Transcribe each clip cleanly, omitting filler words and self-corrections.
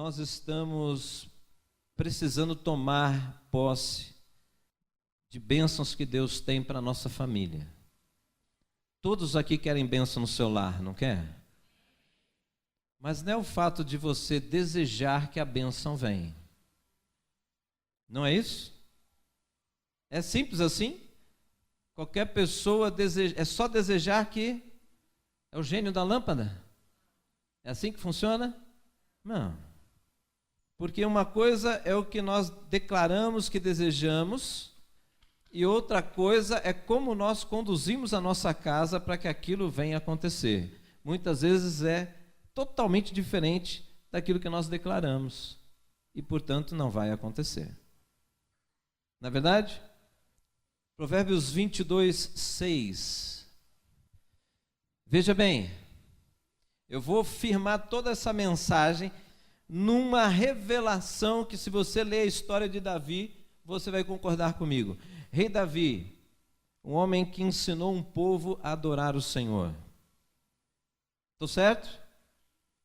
nós estamos precisando tomar posse de bênçãos que Deus tem para a nossa família. Todos aqui querem bênção no seu lar, não quer? Mas não é o fato de você desejar que a bênção venha. Não é isso? É simples assim? Qualquer pessoa é só desejar que é o gênio da lâmpada? É assim que funciona? Não. Porque uma coisa é o que nós declaramos que desejamos e outra coisa é como nós conduzimos a nossa casa para que aquilo venha acontecer. Muitas vezes é totalmente diferente daquilo que nós declaramos e, portanto, não vai acontecer. Na verdade, Provérbios 22:6. Veja bem, eu vou firmar toda essa mensagem numa revelação que, se você ler a história de Davi, você vai concordar comigo. Rei Davi, um homem que ensinou um povo a adorar o Senhor. Estou certo?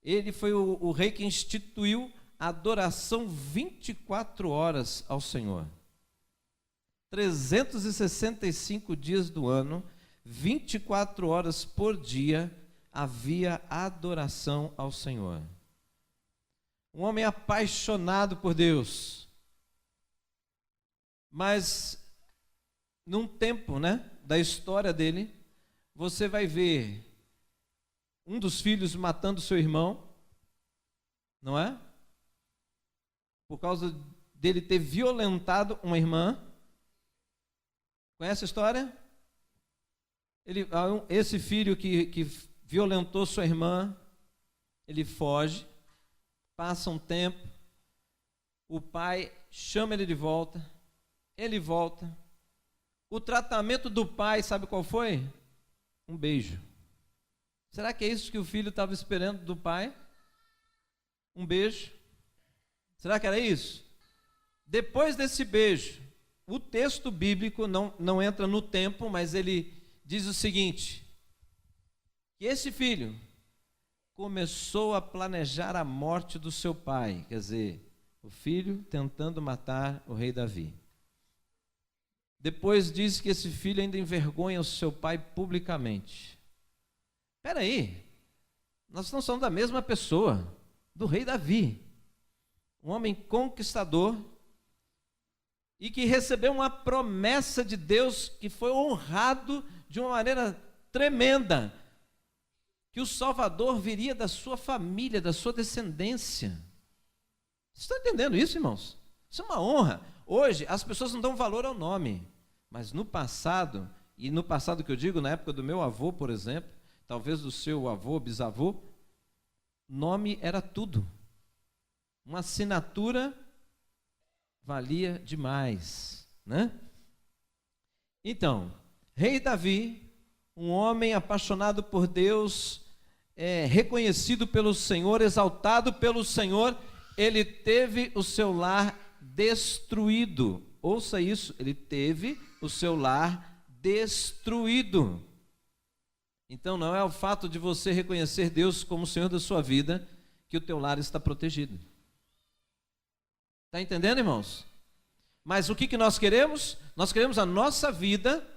Ele foi o rei que instituiu a adoração 24 horas ao Senhor. 365 dias do ano, 24 horas por dia, havia adoração ao Senhor. Um homem apaixonado por Deus. Mas, num tempo, da história dele, você vai ver um dos filhos matando seu irmão, não é? Por causa dele ter violentado uma irmã. Conhece a história? Esse filho que violentou sua irmã, ele foge, passa um tempo, o pai chama ele de volta, ele volta. O tratamento do pai, sabe qual foi? Um beijo. Será que é isso que o filho estava esperando do pai? Um beijo? Será que era isso? Depois desse beijo, o texto bíblico não entra no tempo, mas ele diz o seguinte: que esse filho começou a planejar a morte do seu pai, quer dizer, o filho tentando matar o rei Davi. Depois diz que esse filho ainda envergonha o seu pai publicamente. Espera aí, nós não somos da mesma pessoa, do rei Davi, um homem conquistador e que recebeu uma promessa de Deus, que foi honrado de uma maneira tremenda, que o Salvador viria da sua família, da sua descendência. Vocês estão entendendo isso, irmãos? Isso é uma honra. Hoje, as pessoas não dão valor ao nome, mas no passado, e no passado que eu digo, na época do meu avô, por exemplo, talvez do seu avô, bisavô, nome era tudo. Uma assinatura valia demais, né? Então, rei Davi, um homem apaixonado por Deus, reconhecido pelo Senhor, exaltado pelo Senhor, ele teve o seu lar destruído. Ouça isso, ele teve o seu lar destruído. Então não é o fato de você reconhecer Deus como o Senhor da sua vida que o teu lar está protegido. Está entendendo, irmãos? Mas o que nós queremos? Nós queremos a nossa vida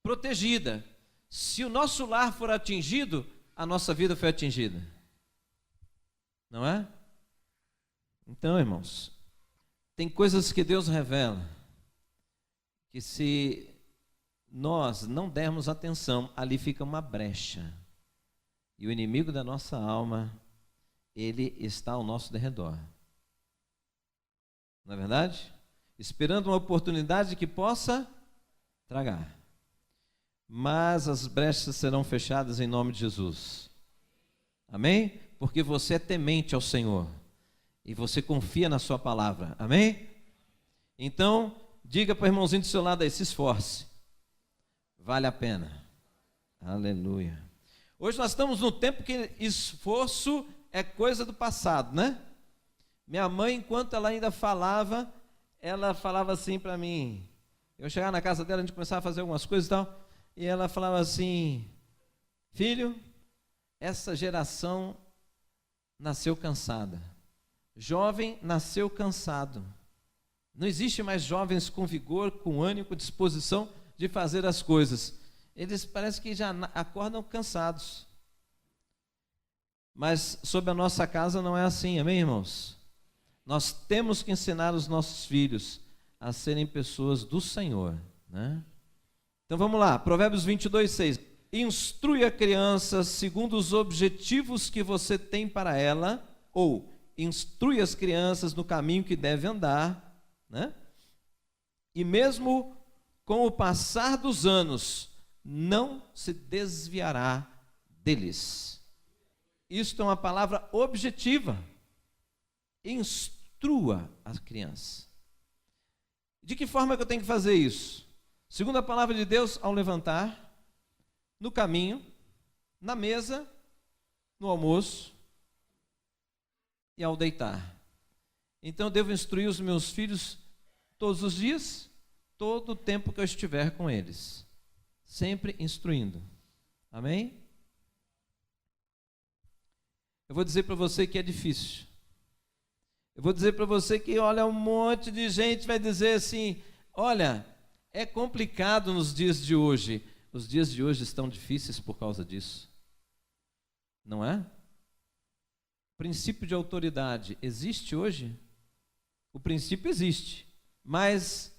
protegida. Se o nosso lar for atingido, a nossa vida foi atingida. Não é? Então, irmãos, tem coisas que Deus revela, que se nós não dermos atenção, ali fica uma brecha. E o inimigo da nossa alma, ele está ao nosso derredor. Não é verdade? Esperando uma oportunidade que possa tragar. Mas as brechas serão fechadas em nome de Jesus. Amém? Porque você é temente ao Senhor. E você confia na sua palavra. Amém? Então, diga para o irmãozinho do seu lado aí, se esforce. Vale a pena. Aleluia. Hoje nós estamos num tempo que esforço é coisa do passado, né? Minha mãe, enquanto ela ainda falava, ela falava assim para mim. Eu chegava na casa dela, a gente começava a fazer algumas coisas e tal, e ela falava assim: filho, essa geração nasceu cansada. Jovem nasceu cansado. Não existe mais jovens com vigor, com ânimo, com disposição de fazer as coisas. Eles parece que já acordam cansados. Mas sobre a nossa casa não é assim, amém, irmãos? Nós temos que ensinar os nossos filhos a serem pessoas do Senhor, né? Então vamos lá, Provérbios 22:6. Instrui a criança segundo os objetivos que você tem para ela, ou instrui as crianças no caminho que deve andar, né? E mesmo com o passar dos anos, não se desviará deles. Isto é uma palavra objetiva. Instrua a criança. De que forma que eu tenho que fazer isso? Segundo a palavra de Deus, ao levantar, no caminho, na mesa, no almoço e ao deitar. Então eu devo instruir os meus filhos todos os dias, todo o tempo que eu estiver com eles. Sempre instruindo. Amém? Eu vou dizer para você que é difícil. Eu vou dizer para você que, olha, um monte de gente vai dizer assim, olha, é complicado nos dias de hoje. Os dias de hoje estão difíceis por causa disso. Não é? O princípio de autoridade existe hoje? O princípio existe. Mas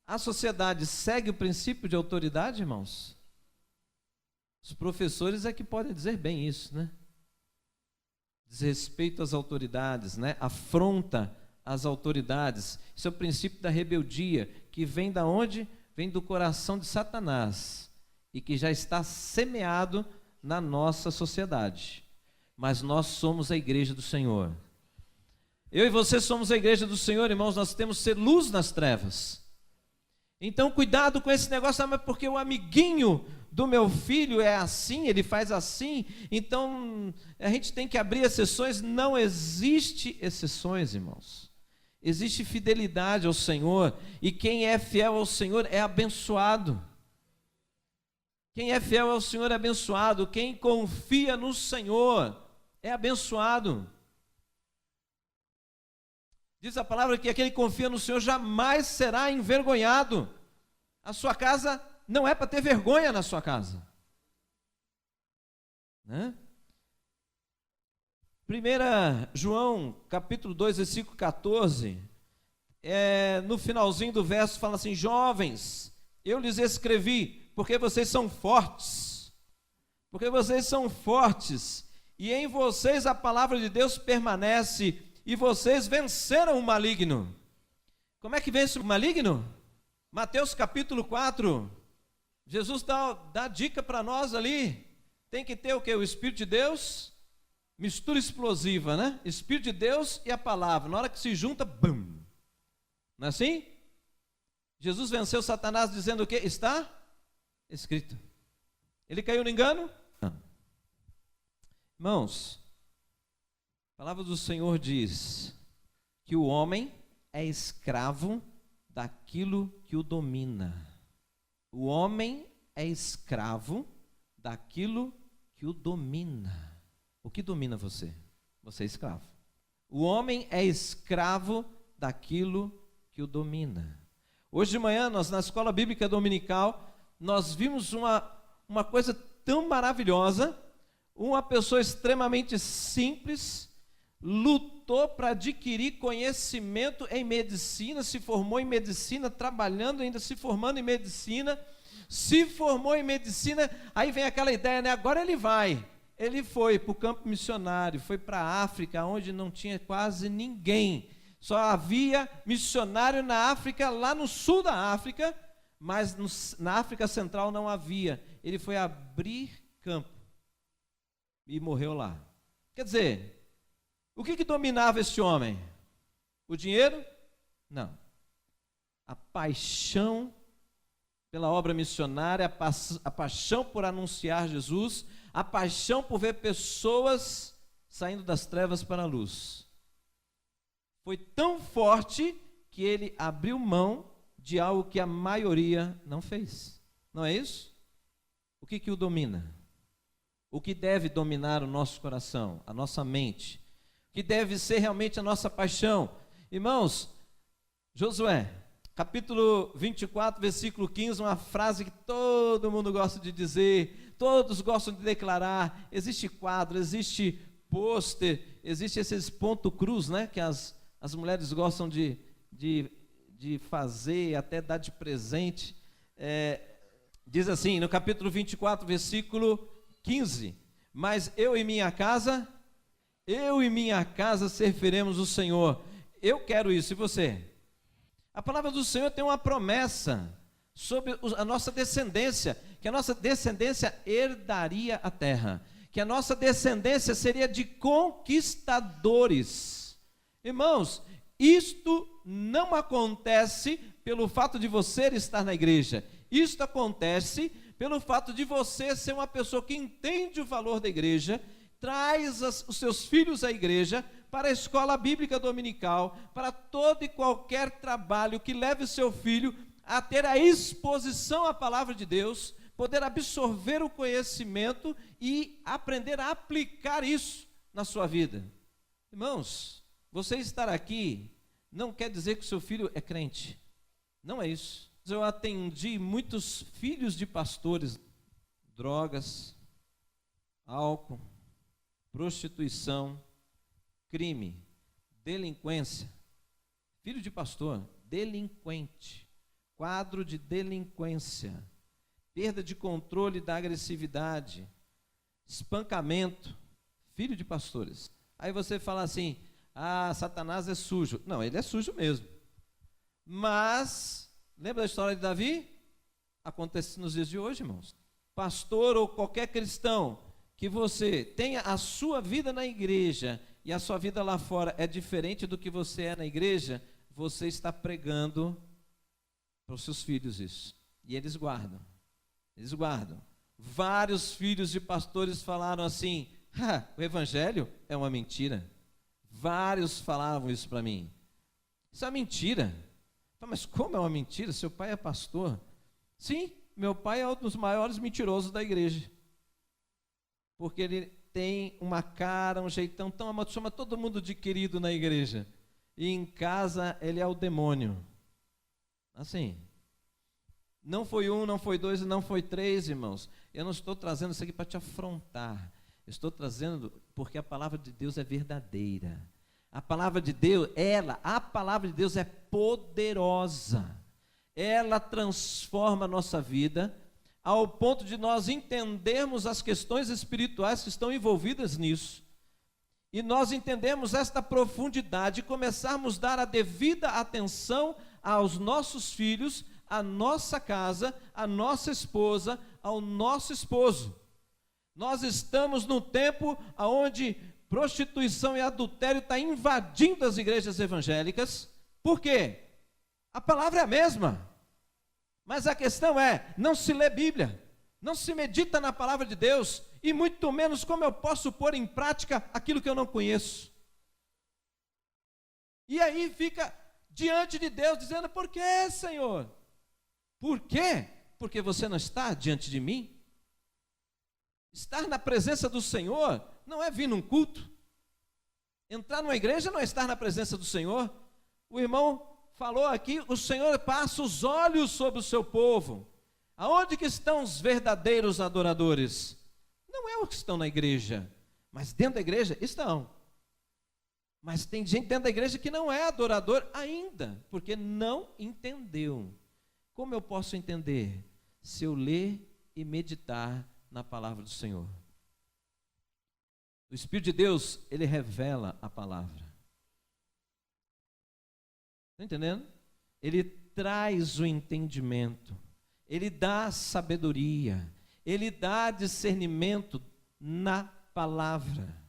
a sociedade segue o princípio de autoridade, irmãos? Os professores é que podem dizer bem isso, né? Desrespeito às autoridades, né? Afronta às autoridades. Isso é o princípio da rebeldia, que vem da onde? Vem do coração de Satanás e que já está semeado na nossa sociedade. Mas nós somos a igreja do Senhor. Eu e você somos a igreja do Senhor, irmãos, nós temos que ser luz nas trevas. Então, cuidado com esse negócio, mas porque o amiguinho do meu filho é assim, ele faz assim, então a gente tem que abrir exceções. Não existe exceções, irmãos. Existe fidelidade ao Senhor, e quem é fiel ao Senhor é abençoado. Quem é fiel ao Senhor é abençoado. Quem confia no Senhor é abençoado. Diz a palavra que aquele que confia no Senhor jamais será envergonhado. A sua casa não é para ter vergonha na sua casa, né? 1 João, capítulo 2, versículo 14, no finalzinho do verso fala assim: jovens, eu lhes escrevi, porque vocês são fortes, e em vocês a palavra de Deus permanece, e vocês venceram o maligno. Como é que vence o maligno? Mateus capítulo 4, Jesus dá dica para nós ali. Tem que ter o que? O Espírito de Deus, mistura explosiva, né? Espírito de Deus e a palavra, na hora que se junta, bum! Não é assim? Jesus venceu Satanás dizendo o quê? Está escrito. Ele caiu no engano? Não. Irmãos, a palavra do Senhor diz que o homem é escravo daquilo que o domina. O homem é escravo daquilo que o domina. O que domina você? Você é escravo. O homem é escravo daquilo que o domina. Hoje de manhã, nós na escola bíblica dominical, nós vimos uma coisa tão maravilhosa. Uma pessoa extremamente simples lutou para adquirir conhecimento em medicina, se formou em medicina, trabalhando ainda, se formando em medicina, se formou em medicina, aí vem aquela ideia, né? Agora ele foi para o campo missionário, foi para a África, onde não tinha quase ninguém, só havia missionário na África, lá no sul da África, mas na África Central não havia. Ele foi abrir campo e morreu lá. Quer dizer, o que dominava esse homem? O dinheiro? Não. A paixão pela obra missionária, a paixão por anunciar Jesus, a paixão por ver pessoas saindo das trevas para a luz. Foi tão forte que ele abriu mão de algo que a maioria não fez. Não é isso? O que o domina? O que deve dominar o nosso coração, a nossa mente? que deve ser realmente a nossa paixão. Irmãos, Josué, capítulo 24, versículo 15, uma frase que todo mundo gosta de dizer, todos gostam de declarar. Existe quadro, existe pôster, existe esses ponto cruz, né, que as mulheres gostam de fazer, até dar de presente. Diz assim, no capítulo 24, versículo 15: mas eu e minha casa serviremos o Senhor. Eu quero isso, e você? A palavra do Senhor tem uma promessa sobre a nossa descendência, que a nossa descendência herdaria a terra, que a nossa descendência seria de conquistadores. Irmãos, isto não acontece pelo fato de você estar na igreja, isto acontece pelo fato de você ser uma pessoa que entende o valor da igreja, traz os seus filhos à igreja, para a escola bíblica dominical, para todo e qualquer trabalho que leve o seu filho a ter a exposição à palavra de Deus, poder absorver o conhecimento e aprender a aplicar isso na sua vida. Irmãos, você estar aqui não quer dizer que o seu filho é crente, não é isso. Eu atendi muitos filhos de pastores, drogas, álcool, prostituição, crime, delinquência. Filho de pastor, delinquente, quadro de delinquência, perda de controle da agressividade, espancamento, filho de pastores. Aí você fala assim: ah, Satanás é sujo. Não, ele é sujo mesmo. Mas, lembra da história de Davi? Acontece nos dias de hoje, irmãos. Pastor ou qualquer cristão, que você tenha a sua vida na igreja e a sua vida lá fora é diferente do que você é na igreja, você está pregando para os seus filhos isso. E eles guardam. Eles guardam. Vários filhos de pastores falaram assim: o evangelho é uma mentira. Vários falavam isso para mim. Isso é uma mentira. Mas como é uma mentira? Seu pai é pastor. Sim, meu pai é um dos maiores mentirosos da igreja. Porque ele tem uma cara, um jeitão tão amado, chama todo mundo de querido na igreja. E em casa ele é o demônio. Assim. Não foi um, não foi dois e não foi três, irmãos. Eu não estou trazendo isso aqui para te afrontar. Estou trazendo porque a palavra de Deus é verdadeira. A palavra de Deus, a palavra de Deus é poderosa. Ela transforma a nossa vida ao ponto de nós entendermos as questões espirituais que estão envolvidas nisso. E nós entendemos esta profundidade e começarmos a dar a devida atenção aos nossos filhos, à nossa casa, à nossa esposa, ao nosso esposo. Nós estamos num tempo onde prostituição e adultério está invadindo as igrejas evangélicas. Por quê? A palavra é a mesma. Mas a questão é, não se lê Bíblia, não se medita na palavra de Deus, e muito menos como eu posso pôr em prática aquilo que eu não conheço. E aí fica diante de Deus dizendo: por que, Senhor? Por quê? Porque você não está diante de mim? Estar na presença do Senhor não é vir num culto. Entrar numa igreja não é estar na presença do Senhor. O irmão falou aqui, o Senhor passa os olhos sobre o seu povo. Aonde que estão os verdadeiros adoradores? Não é os que estão na igreja, mas dentro da igreja estão. Mas tem gente dentro da igreja que não é adorador ainda, porque não entendeu. Como eu posso entender? Se eu ler e meditar na palavra do Senhor. O Espírito de Deus, ele revela a palavra. Está entendendo? Ele traz o entendimento, ele dá sabedoria, ele dá discernimento na palavra.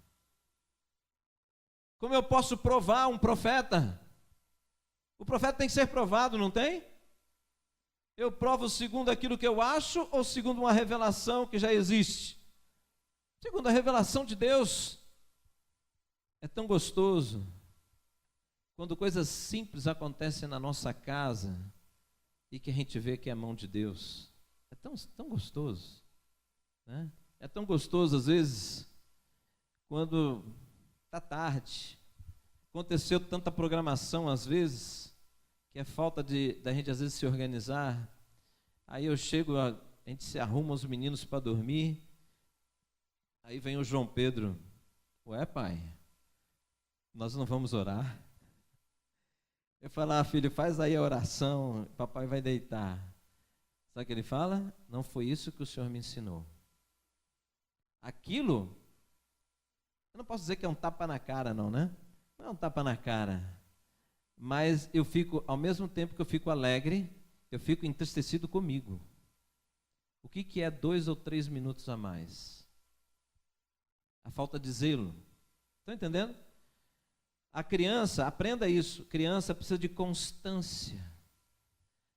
Como eu posso provar um profeta? O profeta tem que ser provado, não tem? Eu provo segundo aquilo que eu acho ou segundo uma revelação que já existe? Segundo a revelação de Deus. É tão gostoso quando coisas simples acontecem na nossa casa e que a gente vê que é a mão de Deus. É tão gostoso, né? É tão gostoso às vezes quando está tarde. Aconteceu tanta programação às vezes, que é falta da gente às vezes se organizar. Aí eu chego, a gente se arruma os meninos para dormir. Aí vem o João Pedro. Ué, pai, nós não vamos orar? Eu falo, filho, faz aí a oração, papai vai deitar. Sabe o que ele fala? Não foi isso que o Senhor me ensinou. Aquilo, eu não posso dizer que é um tapa na cara, não, né? Não é um tapa na cara. Mas eu fico, ao mesmo tempo que eu fico alegre, eu fico entristecido comigo. O que é 2 ou 3 minutos a mais? A falta de zelo. Estão entendendo? A criança, aprenda isso, criança precisa de constância.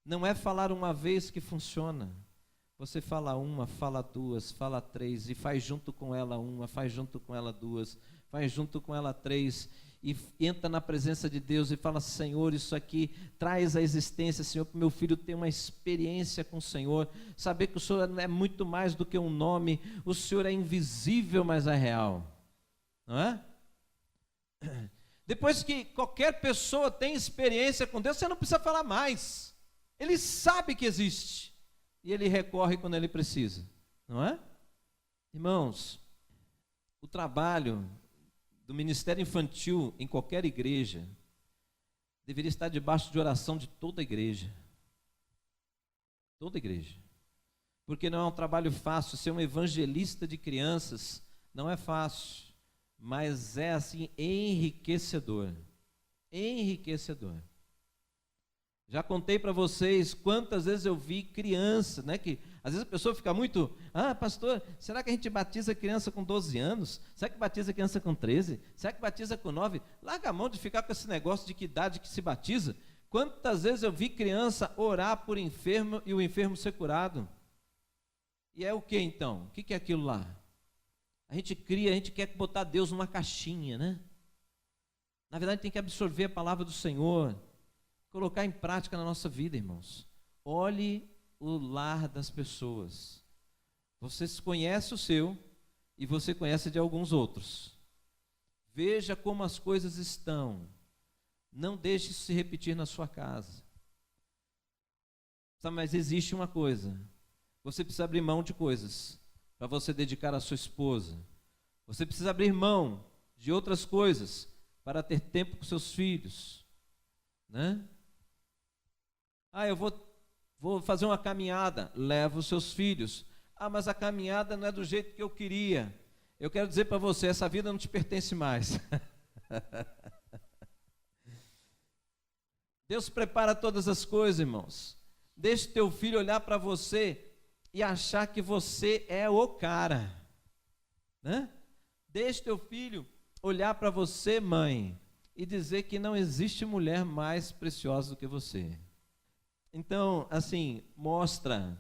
Não é falar uma vez que funciona. Você fala uma, fala duas, fala três, e faz junto com ela uma, faz junto com ela duas, faz junto com ela três, e entra na presença de Deus e fala, Senhor, isso aqui traz a existência, Senhor, para o meu filho ter uma experiência com o Senhor, saber que o Senhor é muito mais do que um nome, o Senhor é invisível, mas é real. Não é? Depois que qualquer pessoa tem experiência com Deus, você não precisa falar mais. Ele sabe que existe. E ele recorre quando ele precisa. Não é? Irmãos, o trabalho do ministério infantil em qualquer igreja deveria estar debaixo de oração de toda a igreja. Toda a igreja. Porque não é um trabalho fácil. Ser um evangelista de crianças não é fácil. Mas é assim enriquecedor. Enriquecedor. Já contei para vocês quantas vezes eu vi criança, né, que às vezes a pessoa fica muito, pastor, será que a gente batiza criança com 12 anos? Será que batiza criança com 13? Será que batiza com 9? Larga a mão de ficar com esse negócio de que idade que se batiza. Quantas vezes eu vi criança orar por enfermo e o enfermo ser curado? E é o que então? O que é aquilo lá? A gente quer botar Deus numa caixinha, né? Na verdade, tem que absorver a palavra do Senhor, colocar em prática na nossa vida, irmãos. Olhe o lar das pessoas. Você conhece o seu e você conhece de alguns outros. Veja como as coisas estão. Não deixe isso se repetir na sua casa. Mas existe uma coisa. Você precisa abrir mão de coisas para você dedicar à sua esposa. Você precisa abrir mão de outras coisas para ter tempo com seus filhos, né? Eu vou fazer uma caminhada. Leva os seus filhos. Mas a caminhada não é do jeito que eu queria. Eu quero dizer para você, essa vida não te pertence mais. Deus prepara todas as coisas, irmãos. Deixe teu filho olhar para você e achar que você é o cara, né? Deixe teu filho olhar para você, mãe, e dizer que não existe mulher mais preciosa do que você. Então, assim, mostra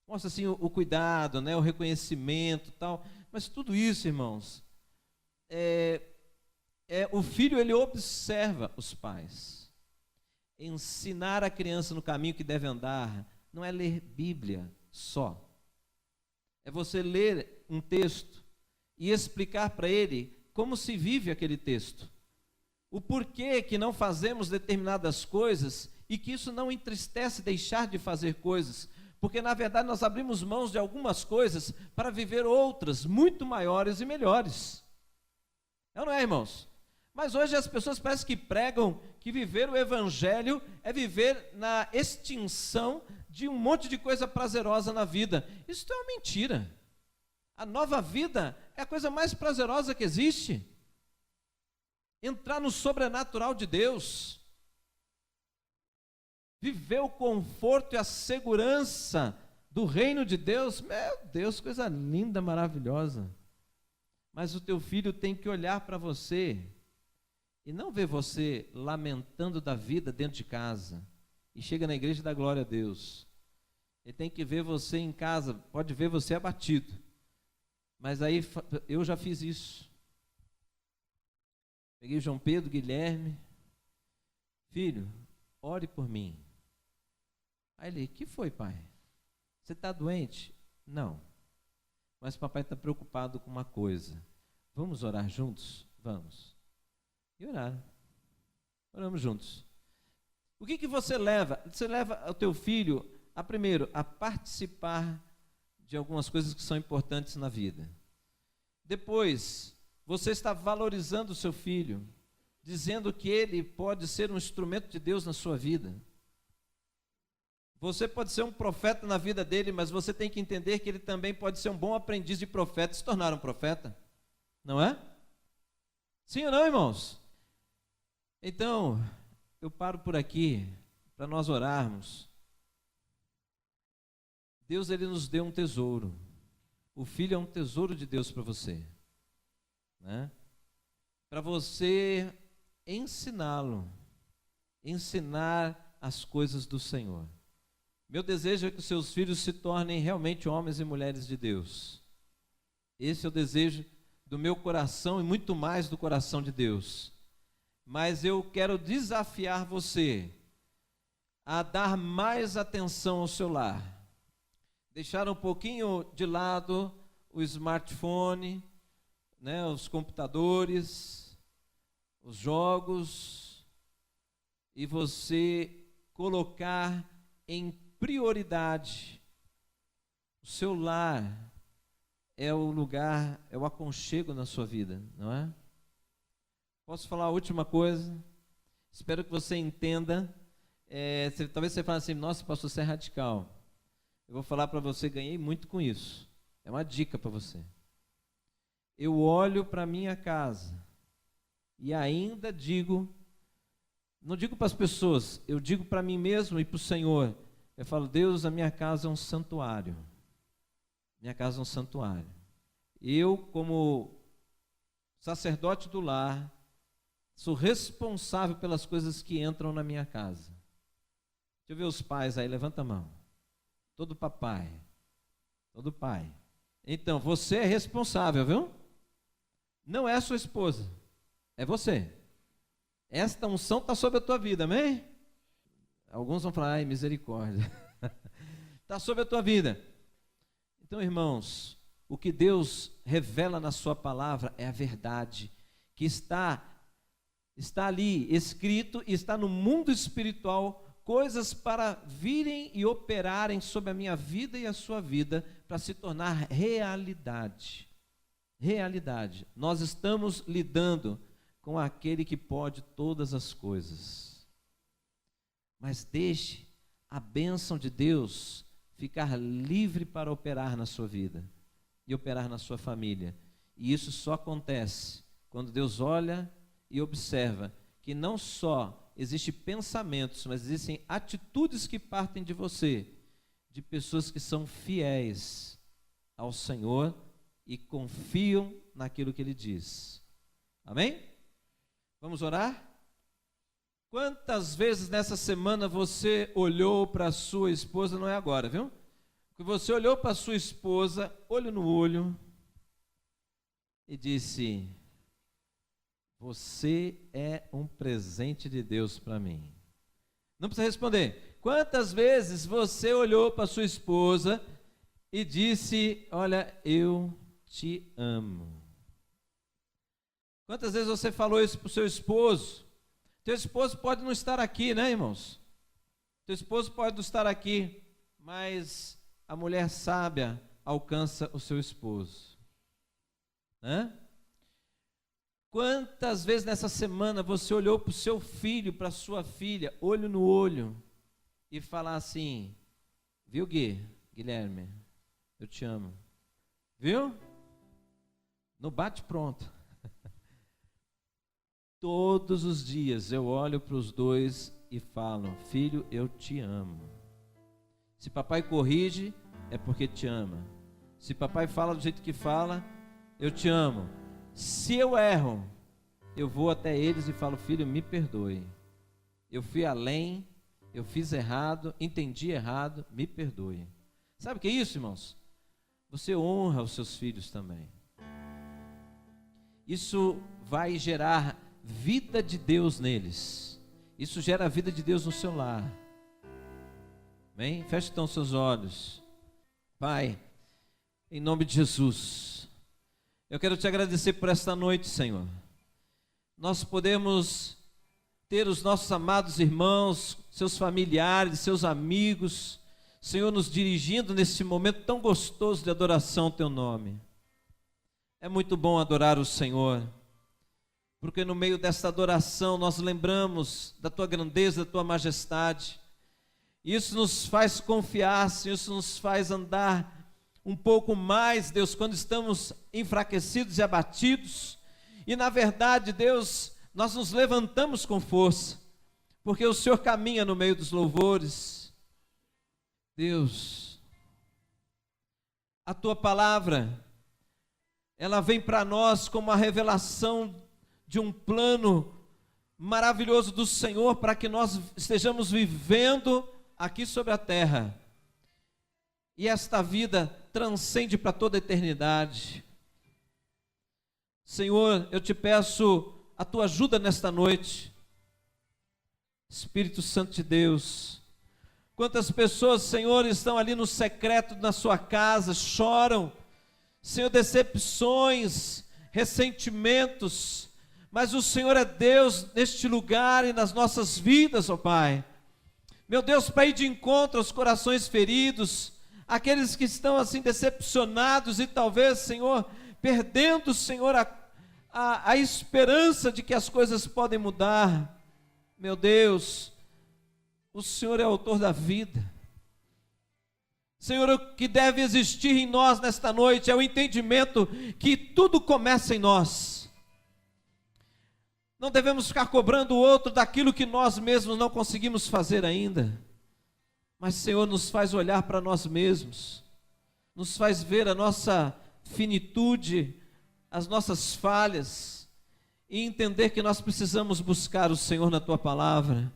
assim o cuidado, né, o reconhecimento, tal. Mas tudo isso, irmãos, o filho, ele observa os pais. Ensinar a criança no caminho que deve andar não é ler Bíblia só. É você ler um texto e explicar para ele como se vive aquele texto. O porquê que não fazemos determinadas coisas e que isso não entristece deixar de fazer coisas. Porque, na verdade, nós abrimos mãos de algumas coisas para viver outras muito maiores e melhores. É ou não é, irmãos? Mas hoje as pessoas parecem que pregam que viver o evangelho é viver na extinção de um monte de coisa prazerosa na vida. Isso é uma mentira. A nova vida é a coisa mais prazerosa que existe. Entrar no sobrenatural de Deus. Viver o conforto e a segurança do reino de Deus. Meu Deus, coisa linda, maravilhosa. Mas o teu filho tem que olhar para você e não ver você lamentando da vida dentro de casa e chega na igreja e dá glória a Deus. Ele tem que ver você em casa, pode ver você abatido. Mas aí eu já fiz isso. Peguei João Pedro, Guilherme. Filho, ore por mim. Aí ele, que foi, pai? Você está doente? Não. Mas papai está preocupado com uma coisa. Vamos orar juntos? Vamos. E oraram. Oramos juntos. O que você leva? Você leva o teu filho, primeiro, a participar de algumas coisas que são importantes na vida. Depois, você está valorizando o seu filho, dizendo que ele pode ser um instrumento de Deus na sua vida. Você pode ser um profeta na vida dele, mas você tem que entender que ele também pode ser um bom aprendiz de profeta e se tornar um profeta. Não é? Sim ou não, irmãos? Então, eu paro por aqui para nós orarmos. Deus, ele nos deu um tesouro. O filho é um tesouro de Deus para você, né? Para você ensiná-lo, ensinar as coisas do Senhor. Meu desejo é que os seus filhos se tornem realmente homens e mulheres de Deus. Esse é o desejo do meu coração e muito mais do coração de Deus. Mas eu quero desafiar você a dar mais atenção ao seu lar. Deixar um pouquinho de lado o smartphone, né, os computadores, os jogos, e você colocar em prioridade o seu lar. É o lugar, é o aconchego na sua vida, não é? Posso falar a última coisa? Espero que você entenda. Talvez você fale assim: nossa, pastor, você é radical. Eu vou falar para você, ganhei muito com isso. É uma dica para você. Eu olho para a minha casa e ainda digo, não digo para as pessoas, eu digo para mim mesmo e para o Senhor. Eu falo: Deus, a minha casa é um santuário. Minha casa é um santuário. Eu, como sacerdote do lar, sou responsável pelas coisas que entram na minha casa. Deixa eu ver os pais aí, levanta a mão. Todo papai, todo pai. Então, você é responsável, viu? Não é a sua esposa, é você. Esta unção está sobre a tua vida, amém? Alguns vão falar: ai, misericórdia. Está sobre a tua vida. Então, irmãos, o que Deus revela na sua palavra é a verdade, que está ali escrito e está no mundo espiritual, coisas para virem e operarem sobre a minha vida e a sua vida, para se tornar realidade. Realidade. Nós estamos lidando com aquele que pode todas as coisas. Mas deixe a bênção de Deus ficar livre para operar na sua vida e operar na sua família. E isso só acontece quando Deus olha e observa que não só existem pensamentos, mas existem atitudes que partem de você, de pessoas que são fiéis ao Senhor e confiam naquilo que Ele diz. Amém? Vamos orar? Quantas vezes nessa semana você olhou para a sua esposa, não é agora, viu? Que você olhou para a sua esposa, olho no olho, e disse: você é um presente de Deus para mim. Não precisa responder. Quantas vezes você olhou para a sua esposa e disse: olha, eu te amo? Quantas vezes você falou isso para o seu esposo? Teu esposo pode não estar aqui, né, irmãos? Teu esposo pode não estar aqui, mas a mulher sábia alcança o seu esposo, né? Quantas vezes nessa semana você olhou para o seu filho, para a sua filha, olho no olho, e falar assim: viu, Guilherme, eu te amo. Viu? No bate-pronto. Todos os dias eu olho para os dois e falo: filho, eu te amo. Se papai corrige, é porque te ama. Se papai fala do jeito que fala, eu te amo. Se eu erro, eu vou até eles e falo: filho, me perdoe. Eu fui além, eu fiz errado, entendi errado, me perdoe. Sabe o que é isso, irmãos? Você honra os seus filhos também. Isso vai gerar vida de Deus neles. Isso gera a vida de Deus no seu lar. Amém? Feche então seus olhos. Pai, em nome de Jesus, eu quero te agradecer por esta noite, Senhor. nós podemos ter os nossos amados irmãos, seus familiares, seus amigos, Senhor, nos dirigindo nesse momento tão gostoso de adoração ao Teu nome. É muito bom adorar o Senhor, porque no meio dessa adoração nós lembramos da Tua grandeza, da Tua majestade. Isso nos faz confiar, Senhor, isso nos faz andar um pouco mais, Deus, quando estamos enfraquecidos e abatidos. E na verdade, Deus, nós nos levantamos com força, porque o Senhor caminha no meio dos louvores. Deus, a Tua palavra, ela vem para nós como a revelação de um plano maravilhoso do Senhor, para que nós estejamos vivendo aqui sobre a terra, e esta vida transcende para toda a eternidade. Senhor, eu te peço a Tua ajuda nesta noite, Espírito Santo de Deus. Quantas pessoas, Senhor, estão ali no secreto na sua casa, choram, Senhor, decepções, ressentimentos, mas o Senhor é Deus neste lugar e nas nossas vidas, ó Pai. Meu Deus, para ir de encontro aos corações feridos, aqueles que estão assim decepcionados e talvez, Senhor, perdendo, Senhor, a esperança de que as coisas podem mudar. Meu Deus, o Senhor é autor da vida. Senhor, o que deve existir em nós nesta noite é o entendimento que tudo começa em nós. Não devemos ficar cobrando o outro daquilo que nós mesmos não conseguimos fazer ainda. Mas, Senhor, nos faz olhar para nós mesmos, nos faz ver a nossa finitude, as nossas falhas, e entender que nós precisamos buscar o Senhor na Tua palavra.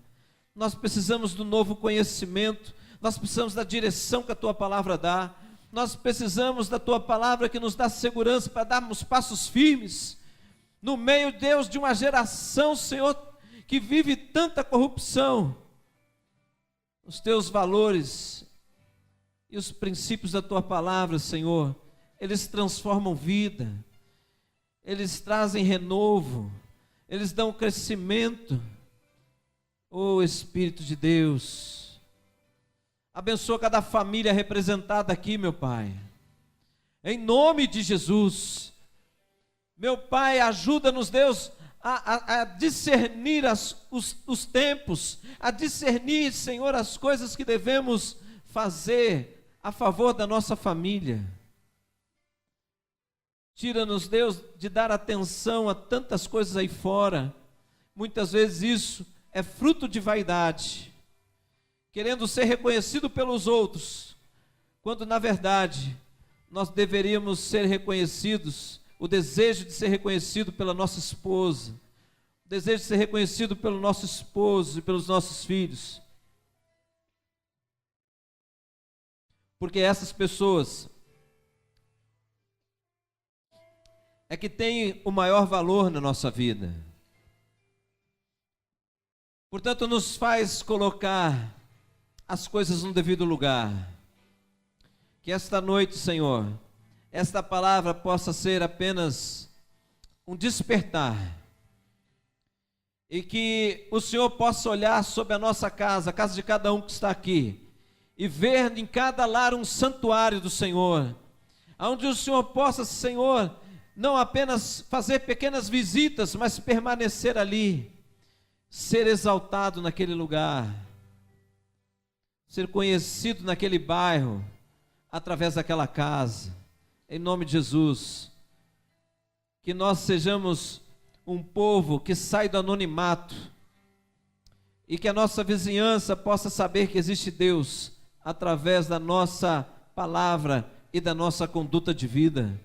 Nós precisamos do novo conhecimento, nós precisamos da direção que a Tua palavra dá, nós precisamos da Tua palavra que nos dá segurança para darmos passos firmes, no meio, Deus, de uma geração, Senhor, que vive tanta corrupção. Os Teus valores e os princípios da Tua palavra, Senhor, eles transformam vida, eles trazem renovo, eles dão crescimento. Oh Espírito de Deus, abençoa cada família representada aqui, meu Pai, em nome de Jesus. Meu Pai, ajuda-nos, Deus, a discernir os tempos, a discernir, Senhor, as coisas que devemos fazer a favor da nossa família. Tira-nos, Deus, de dar atenção a tantas coisas aí fora. Muitas vezes isso é fruto de vaidade, querendo ser reconhecido pelos outros, quando na verdade nós deveríamos ser reconhecidos. O desejo de ser reconhecido pela nossa esposa, o desejo de ser reconhecido pelo nosso esposo e pelos nossos filhos, porque essas pessoas é que têm o maior valor na nossa vida. Portanto, nos faz colocar as coisas no devido lugar. Que esta noite, Senhor, esta palavra possa ser apenas um despertar, e que o Senhor possa olhar sobre a nossa casa, a casa de cada um que está aqui, e ver em cada lar um santuário do Senhor, onde o Senhor possa, Senhor, não apenas fazer pequenas visitas, mas permanecer ali, ser exaltado naquele lugar, ser conhecido naquele bairro, através daquela casa. Em nome de Jesus, que nós sejamos um povo que sai do anonimato, e que a nossa vizinhança possa saber que existe Deus, através da nossa palavra e da nossa conduta de vida.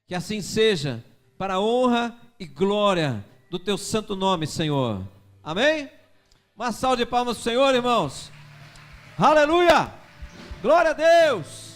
Que assim seja, para a honra e glória do Teu santo nome, Senhor. Amém? Uma salva de palmas para o Senhor, irmãos. Aleluia! Glória a Deus!